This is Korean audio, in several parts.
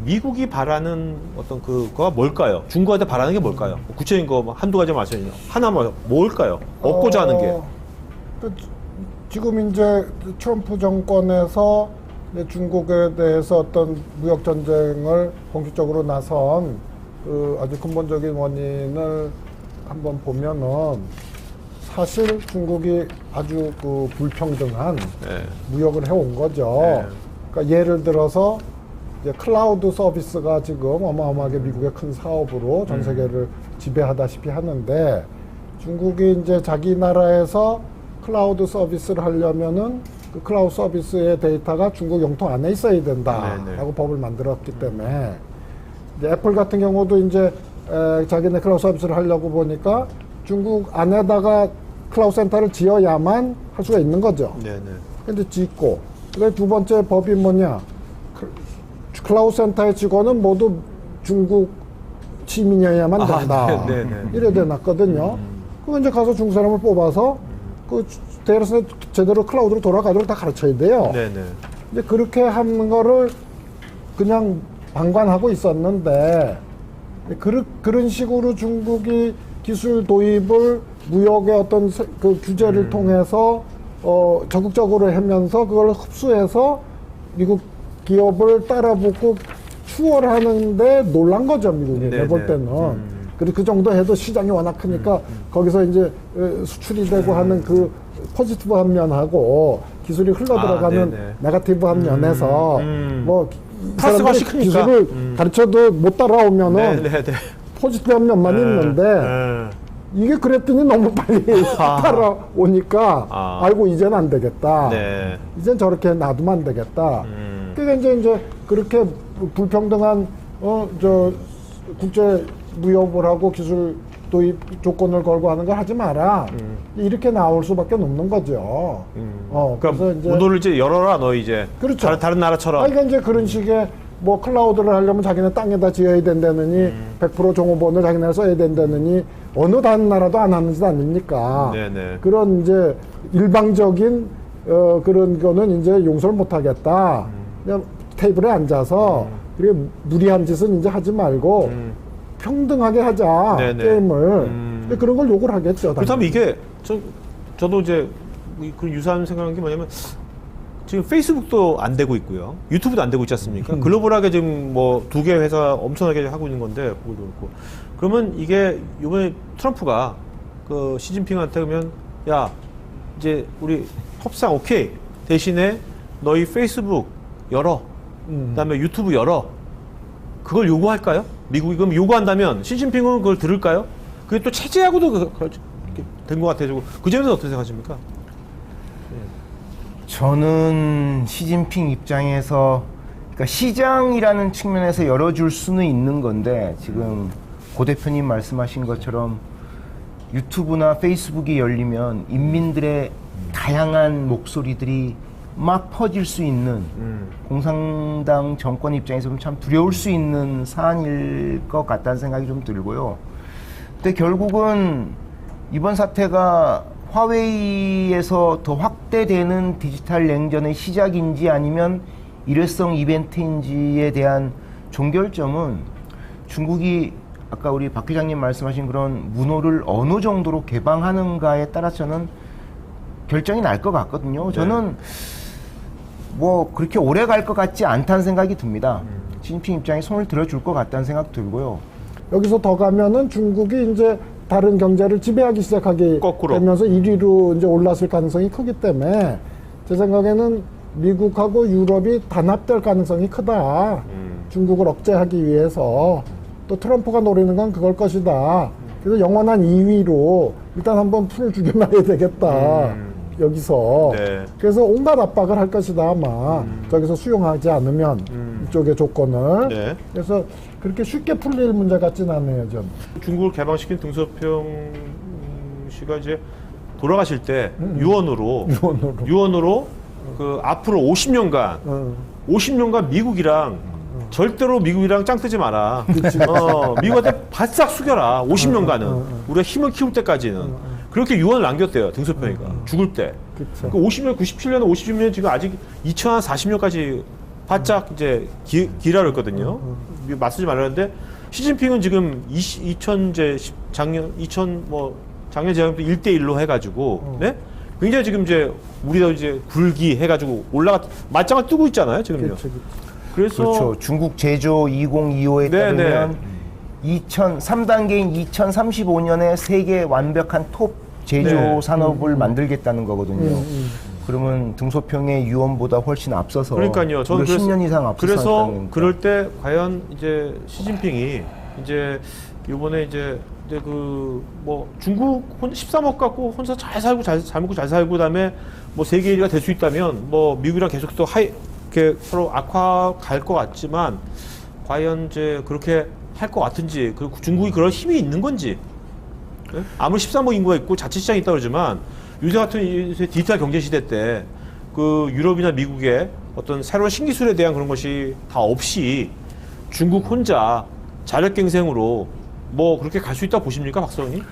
미국이 바라는 어떤 그거가 뭘까요? 중국한테 바라는 게 뭘까요? 구체적인 거 한두 가지 말씀해주세요. 하나만 뭘까요? 얻고자 하는 게. 지금 이제 트럼프 정권에서 이제 중국에 대해서 어떤 무역 전쟁을 공식적으로 나선 그 아주 근본적인 원인을 한번 보면은 사실 중국이 아주 그 불평등한 무역을 해온 거죠. 그러니까 예를 들어서 이제 클라우드 서비스가 지금 어마어마하게 미국의 큰 사업으로 전 세계를 지배하다시피 하는데 중국이 이제 자기 나라에서 클라우드 서비스를 하려면은 그 클라우드 서비스의 데이터가 중국 영토 안에 있어야 된다라고 법을 만들었기 때문에 이제 애플 같은 경우도 이제 자기네 클라우드 서비스를 하려고 보니까 중국 안에다가 클라우드 센터를 지어야만 할 수가 있는 거죠. 근데 짓고 그다음에 두 번째 법이 뭐냐? 클라우드 센터의 직원은 모두 중국 시민이어야만 된다. 이래 돼놨거든요. 그거 이제 가서 중국 사람을 뽑아서 그 대여서 제대로 클라우드로 돌아가도록 다 가르쳐야 돼요. 이제 그렇게 하는 거를 그냥 방관하고 있었는데 그런 식으로 중국이 기술 도입을 무역의 어떤 그 규제를 통해서 적극적으로 하면서 그걸 흡수해서 미국 기업을 따라붙고 추월하는데 놀란 거죠, 미국이. 내가 볼 때는. 그리고 그 정도 해도 시장이 워낙 크니까 거기서 이제 수출이 되고 하는 그 포지티브한 면하고 기술이 흘러들어가는 네거티브한 면에서 뭐 사람들이 기술을 가르쳐도 못 따라오면은 포지티브한 면만 있는데 이게 그랬더니 너무 빨리 따라오니까 알고 이제는 안 되겠다. 이젠 저렇게 놔두면 안 되겠다. 그러니까 이제 그렇게 불평등한 국제 무역을 하고 기술 도입 조건을 걸고 하는 걸 하지 마라. 이렇게 나올 수밖에 없는 거죠. 그러니까 이제 문호를 이제 열어라, 너 이제. 그렇죠. 다른 나라처럼. 그러니까 이제 그런 식의 뭐 클라우드를 하려면 자기네 땅에다 지어야 된다느니 100% 종업원을 자기네가 써야 된다느니 어느 다른 나라도 안 하는 짓 아닙니까? 그런 이제 일방적인 그런 거는 이제 용서를 못 하겠다. 그냥 테이블에 앉아서 그리고 무리한 짓은 이제 하지 말고 평등하게 하자 게임을. 그런 걸 욕을 하겠죠. 그렇다면 이게 저도 이제 그런 유사한 생각하는 게 뭐냐면 지금 페이스북도 안 되고 있고요, 유튜브도 안 되고 있지 않습니까? 글로벌하게 지금 뭐 2개 회사 엄청나게 하고 있는 건데 그것도 그렇고. 그러면 이게 이번에 트럼프가 그 시진핑한테 그러면 야 이제 우리 협상 오케이 대신에 너희 페이스북 열어, 그다음에 유튜브 열어, 그걸 요구할까요? 미국이 그럼 요구한다면 시진핑은 그걸 들을까요? 그게 또 체제하고도 된 것 같아요. 그 점에서 어떻게 생각하십니까? 저는 시진핑 입장에서 그러니까 시장이라는 측면에서 열어줄 수는 있는 건데 지금 고 대표님 말씀하신 것처럼 유튜브나 페이스북이 열리면 인민들의 다양한 목소리들이 막 퍼질 수 있는 공산당 정권 입장에서는 참 두려울 수 있는 사안일 것 같다는 생각이 좀 들고요. 근데 결국은 이번 사태가 화웨이에서 더 확대되는 디지털 냉전의 시작인지 아니면 일회성 이벤트인지에 대한 종결점은 중국이 아까 우리 박 회장님 말씀하신 그런 문호를 어느 정도로 개방하는가에 따라서는 결정이 날 것 같거든요. 저는 뭐 그렇게 오래 갈 것 같지 않다는 생각이 듭니다. 시진핑 입장에 손을 들어줄 것 같다는 생각 들고요. 여기서 더 가면은 중국이 이제 다른 경제를 지배하기 시작하게 되면서 1위로 이제 올랐을 가능성이 크기 때문에 제 생각에는 미국하고 유럽이 단합될 가능성이 크다. 중국을 억제하기 위해서. 또 트럼프가 노리는 건 그걸 것이다. 그래서 영원한 2위로 일단 한번 풀을 죽여놔야 되겠다. 여기서. 그래서 온갖 압박을 할 것이다 아마. 저기서 수용하지 않으면 이쪽의 조건을. 그래서 그렇게 쉽게 풀릴 문제 같지는 않네요, 전. 중국을 개방시킨 등소평 씨가 이제 돌아가실 때 유언으로 그 앞으로 50년간 미국이랑 절대로 미국이랑 짱 뜨지 마라. 미국한테 바싹 숙여라. 50년간은 우리가 힘을 키울 때까지는 그렇게 유언을 남겼대요, 등소평이가. 죽을 때. 그 50년, 97년, 50년 지금 아직 2040년까지 바짝 이제 기라를 했거든요. 맞서지 말라는데 시진핑은 지금 작년 재작년부터 1대1로 해가지고 네? 굉장히 지금 이제 우리가 이제 굴기 해가지고 맞짱을 뜨고 있잖아요 지금요. 그래서 그렇죠. 중국 제조 2025에 따르면 3단계인 2035년에 세계 완벽한 톱 제조 네. 산업을 만들겠다는 거거든요. 그러면 등소평의 유언보다 훨씬 앞서서 그러니까요. 저는 우리가 10년 이상 앞서서 그래서 있다는 그럴 때 과연 이제 시진핑이 이제 이번에 이제 그 뭐 중국 13억 갖고 혼자 잘 살고 잘 먹고 잘 살고 그다음에 뭐 세계 1위가 될 수 있다면 뭐 미국이랑 계속 또 이렇게 서로 악화 갈 것 같지만 과연 이제 그렇게 할 것 같은지 그리고 중국이 그럴 힘이 있는 건지 네? 아무리 13억 인구가 있고 자치 시장이 있다 그러지만 요새 같은 디지털 경제 시대 때 그 유럽이나 미국의 어떤 새로운 신기술에 대한 그런 것이 다 없이 중국 혼자 자력갱생으로 뭐 그렇게 갈 수 있다고 보십니까, 박사님?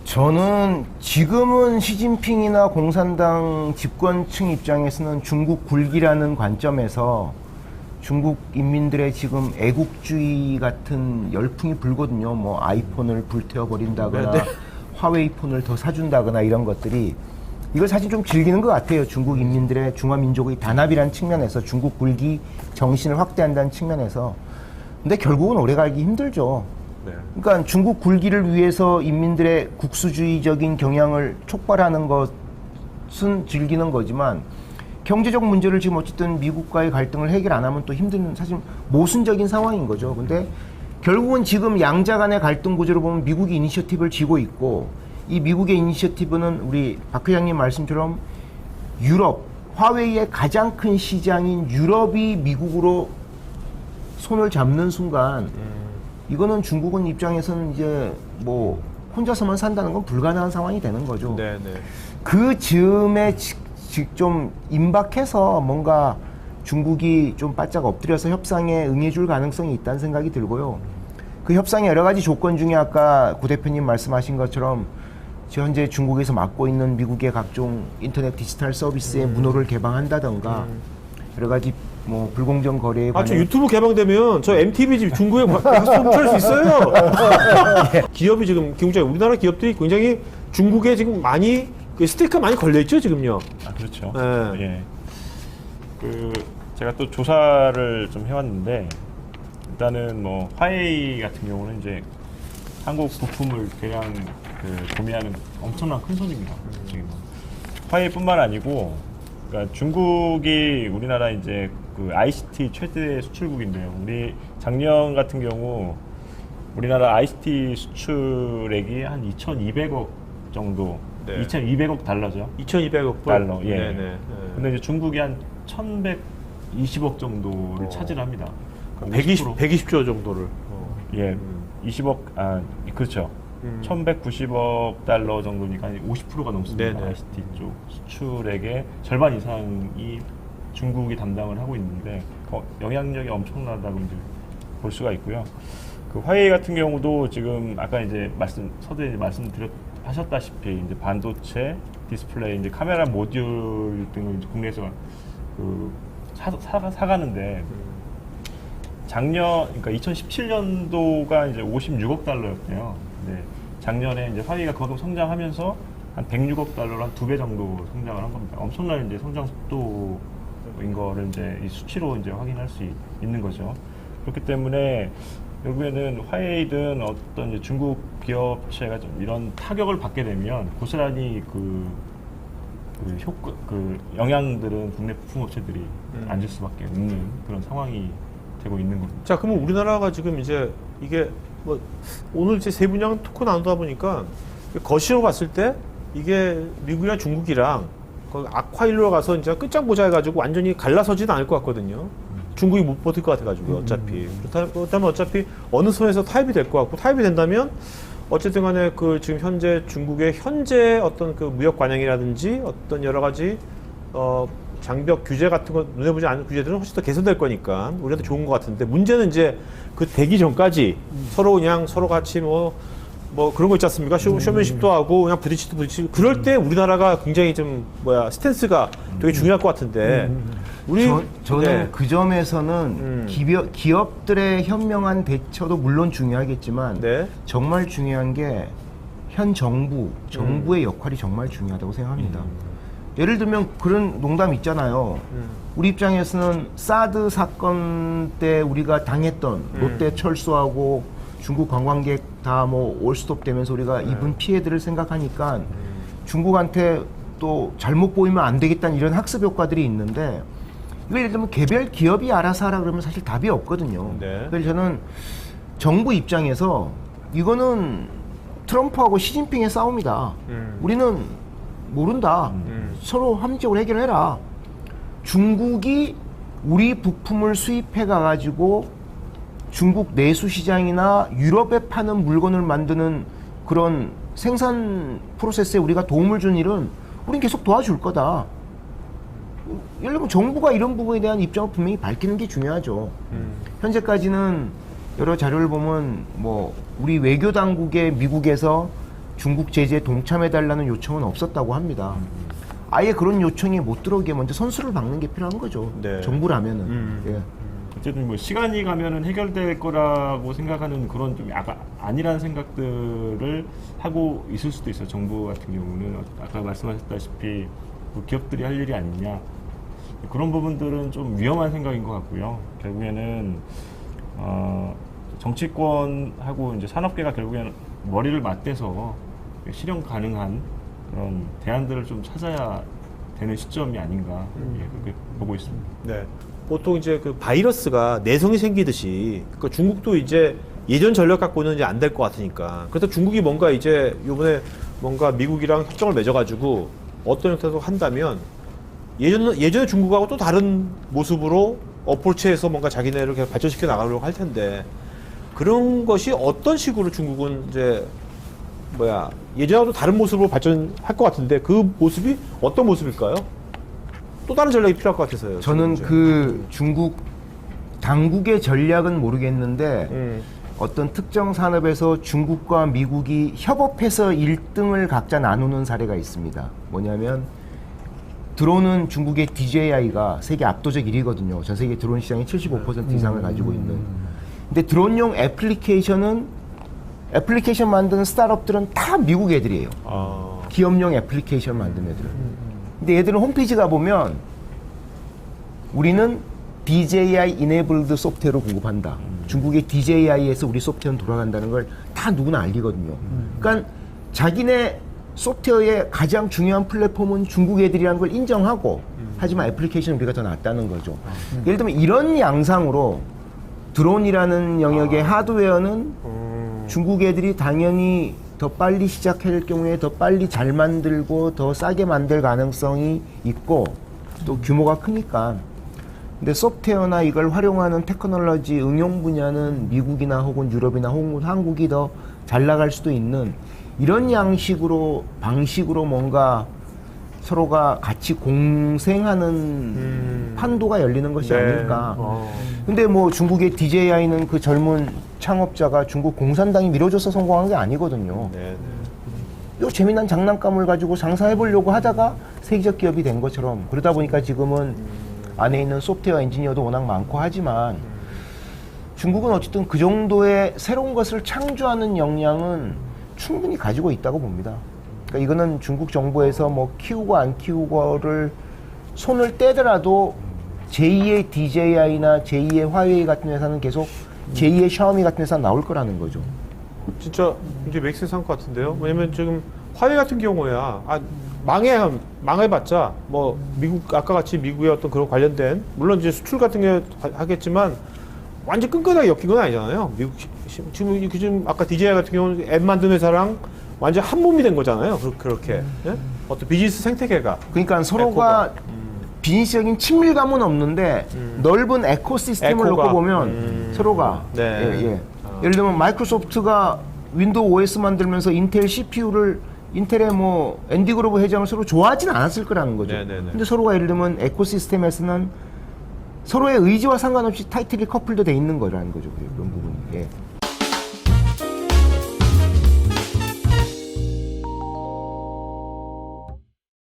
저는 지금은 시진핑이나 공산당 집권층 입장에서는 중국 굴기라는 관점에서 중국 인민들의 지금 애국주의 같은 열풍이 불거든요. 뭐 아이폰을 불태워버린다거나 네. 화웨이 폰을 더 사준다거나 이런 것들이 이걸 사실 좀 즐기는 것 같아요. 중국 인민들의 중화민족의 단합이라는 측면에서 중국 굴기 정신을 확대한다는 측면에서. 근데 결국은 오래 가기 힘들죠. 네. 그러니까 중국 굴기를 위해서 인민들의 국수주의적인 경향을 촉발하는 것은 즐기는 거지만 경제적 문제를 지금 어쨌든 미국과의 갈등을 해결 안 하면 또 힘든 사실 모순적인 상황인 거죠. 근데 결국은 지금 양자 간의 갈등 구조를 보면 미국이 이니셔티브를 쥐고 있고 이 미국의 이니셔티브는 우리 박 회장님 말씀처럼 유럽, 화웨이의 가장 큰 시장인 유럽이 미국으로 손을 잡는 순간 이거는 중국은 입장에서는 이제 뭐 혼자서만 산다는 건 불가능한 상황이 되는 거죠. 네, 네. 그 즈음에 좀 임박해서 뭔가 중국이 좀 바짝 엎드려서 협상에 응해줄 가능성이 있다는 생각이 들고요. 그 협상의 여러 가지 조건 중에 아까 구 대표님 말씀하신 것처럼 현재 중국에서 맡고 있는 미국의 각종 인터넷 디지털 서비스의 문호를 개방한다던가 여러 가지 뭐 불공정 거래에 저 관한 유튜브 개방되면 저 MTV 집 중국에 가서 촬수 있어요. 기업이 지금 기업장 우리나라 기업들이 굉장히 중국에 지금 많이 그 스테이크가 많이 걸려 있죠 지금요. 아 그렇죠. 네. 예. 제가 또 조사를 좀 해왔는데 일단은 뭐 화웨이 같은 경우는 이제 한국 부품을 대량 구매하는 엄청난 큰 손입니다. 지금 화웨이뿐만 아니고 그러니까 중국이 우리나라 이제 그 ICT 최대 수출국인데요. 우리 작년 같은 경우 우리나라 ICT 수출액이 한 2,200억 정도, 네. 2,200억 달러죠. 2,200억 달러. 예. 네, 네. 근데 이제 중국이 한 1,120억 정도를 차지합니다. 120조 정도를. 예, 20억, 그렇죠. 1,190억 달러 정도니까 50%가 넘습니다. 네네. ICT 쪽 수출액의 절반 이상이 중국이 담당을 하고 있는데 영향력이 엄청나다고 이제 볼 수가 있고요. 그 화웨이 같은 경우도 지금 아까 이제 서두에 말씀하셨다시피 이제 반도체, 디스플레이, 이제 카메라 모듈 등을 이제 국내에서 사가는데 그러니까 2017년도가 이제 56억 달러였대요. 근데 작년에 이제 화웨이가 그만큼 성장하면서 한 106억 달러로 한 2배 정도 성장을 한 겁니다. 엄청난 이제 성장 속도인 거를 이제 이 수치로 이제 확인할 수 있는 거죠. 그렇기 때문에 결국에는 화웨이든 어떤 이제 중국 기업체가 좀 이런 타격을 받게 되면 고스란히 영향들은 국내 부품업체들이 앉을 수밖에 없는 그런 상황이 되고 있는 겁니다. 자, 그러면 우리나라가 지금 이제 이게 뭐 오늘 이제 세 분양 토크 나누다 보니까 거시로 봤을 때 이게 미국이랑 중국이랑 악화일로 가서 이제 끝장보자 해가지고 완전히 갈라서지는 않을 것 같거든요. 중국이 못 버틸 것 같아가지고 어차피 그렇다면 어차피 어느 선에서 타협이 될 것 같고 타협이 된다면 어쨌든 간에 그 지금 현재 중국의 현재 어떤 그 무역 관행이라든지 어떤 여러 가지 장벽 규제 같은 거 눈에 보지 않는 규제들은 훨씬 더 개선될 거니까 우리한테 좋은 것 같은데 문제는 이제 그 되기 전까지 서로 그냥 서로 같이 뭐 그런 거 있지 않습니까? 쇼맨십도 하고 그냥 부딪히고 그럴 때 우리나라가 굉장히 좀 스탠스가 되게 중요할 것 같은데 저는 네. 그 점에서는 기업들의 현명한 대처도 물론 중요하겠지만 네. 정말 중요한 게 현 정부의 역할이 정말 중요하다고 생각합니다. 예를 들면 그런 농담 있잖아요. 우리 입장에서는 사드 사건 때 우리가 당했던 롯데 철수하고 중국 관광객 다 뭐 올스톱 되면서 우리가 입은 피해들을 생각하니까 중국한테 또 잘못 보이면 안 되겠다는 이런 학습 효과들이 있는데 이걸 예를 들면 개별 기업이 알아서 하라 그러면 사실 답이 없거든요. 네. 그래서 저는 정부 입장에서 이거는 트럼프하고 시진핑의 싸움이다. 우리는 모른다. 서로 합리적으로 해결해라. 중국이 우리 부품을 수입해 가가지고 중국 내수 시장이나 유럽에 파는 물건을 만드는 그런 생산 프로세스에 우리가 도움을 준 일은 우린 계속 도와줄 거다. 예를 들면 정부가 이런 부분에 대한 입장을 분명히 밝히는 게 중요하죠. 현재까지는 여러 자료를 보면 뭐 우리 외교 당국에 미국에서 중국 제재에 동참해달라는 요청은 없었다고 합니다. 아예 그런 요청이 못 들어오게 먼저 선수를 박는 게 필요한 거죠. 네. 정부라면은. 예. 어쨌든 뭐 시간이 가면은 해결될 거라고 생각하는 그런 좀 약간 아니라는 생각들을 하고 있을 수도 있어요. 정부 같은 경우는 아까 말씀하셨다시피 뭐 기업들이 할 일이 아니냐 그런 부분들은 좀 위험한 생각인 것 같고요. 결국에는 정치권하고 이제 산업계가 결국에는 머리를 맞대서 실현 가능한 그런 대안들을 좀 찾아야 되는 시점이 아닌가 그렇게 보고 있습니다. 네. 보통 이제 그 바이러스가 내성이 생기듯이 그러니까 중국도 이제 예전 전력 갖고는 이제 안 될 것 같으니까 그래서 중국이 뭔가 이제 이번에 뭔가 미국이랑 협정을 맺어가지고 어떤 형태로 한다면 예전에 중국하고 또 다른 모습으로 어프로치해서 뭔가 자기네를 계속 발전시켜 나가려고 할 텐데 그런 것이 어떤 식으로 중국은 이제 예전하고도 다른 모습으로 발전할 것 같은데 그 모습이 어떤 모습일까요? 또 다른 전략이 필요할 것 같아서요. 저는 지금 이제. 그 중국 당국의 전략은 모르겠는데 어떤 특정 산업에서 중국과 미국이 협업해서 1등을 각자 나누는 사례가 있습니다. 뭐냐면 드론은 중국의 DJI가 세계 압도적 1위거든요. 전 세계 드론 시장의 75% 이상을 가지고 있는. 근데 드론용 애플리케이션 만드는 스타트업들은 다 미국 애들이에요. 기업용 애플리케이션 만드는 애들은. 근데 얘들은 홈페이지 가보면 우리는 DJI 이네블드 소프트웨어를 공급한다. 중국의 DJI에서 우리 소프트웨어는 돌아간다는 걸 다 누구나 알리거든요. 그러니까 자기네 소프트웨어의 가장 중요한 플랫폼은 중국 애들이라는 걸 인정하고 하지만 애플리케이션은 우리가 더 낫다는 거죠. 예를 들면 이런 양상으로 드론이라는 영역의 하드웨어는 중국 애들이 당연히 더 빨리 시작할 경우에 더 빨리 잘 만들고 더 싸게 만들 가능성이 있고 또 규모가 크니까. 근데 소프트웨어나 이걸 활용하는 테크놀로지 응용 분야는 미국이나 혹은 유럽이나 혹은 한국이 더 잘 나갈 수도 있는 이런 방식으로 뭔가 서로가 같이 공생하는 판도가 열리는 것이 아닐까. 근데 뭐 중국의 DJI는 그 젊은 창업자가 중국 공산당이 밀어줘서 성공한 게 아니거든요. 요 재미난 장난감을 가지고 장사해보려고 하다가 세계적 기업이 된 것처럼 그러다 보니까 지금은 안에 있는 소프트웨어 엔지니어도 워낙 많고 하지만 중국은 어쨌든 그 정도의 새로운 것을 창조하는 역량은 충분히 가지고 있다고 봅니다. 그러니까 이거는 중국 정부에서 뭐 키우고 안 키우고를 손을 떼더라도 제2의 DJI나 제2의 화웨이 같은 회사는 계속 제2의 샤오미 같은 회사 나올 거라는 거죠. 진짜 이제 맥센스 한 것 같은데요. 왜냐면 지금 화웨이 같은 경우야 망해봤자 뭐 미국 아까 같이 미국의 어떤 그런 관련된 물론 이제 수출 같은 게 하겠지만 완전 끈끈하게 엮인 건 아니잖아요. 미국 지금 아까 DJI 같은 경우는 앱 만드는 회사랑 완전 한 몸이 된 거잖아요. 그렇게 예? 어떤 비즈니스 생태계가 그러니까 서로가 비즈니스적인 친밀감은 없는데 넓은 에코시스템을 놓고 보면 서로가 예를 들면 마이크로소프트가 윈도우 OS 만들면서 인텔 CPU를 인텔의 뭐 엔디그로브 회장을 서로 좋아하지는 않았을 거라는 거죠. 근데 서로가 예를 들면 에코시스템에서는 서로의 의지와 상관없이 타이틀이 커플도 돼 있는 거라는 거죠. 그런 부분이.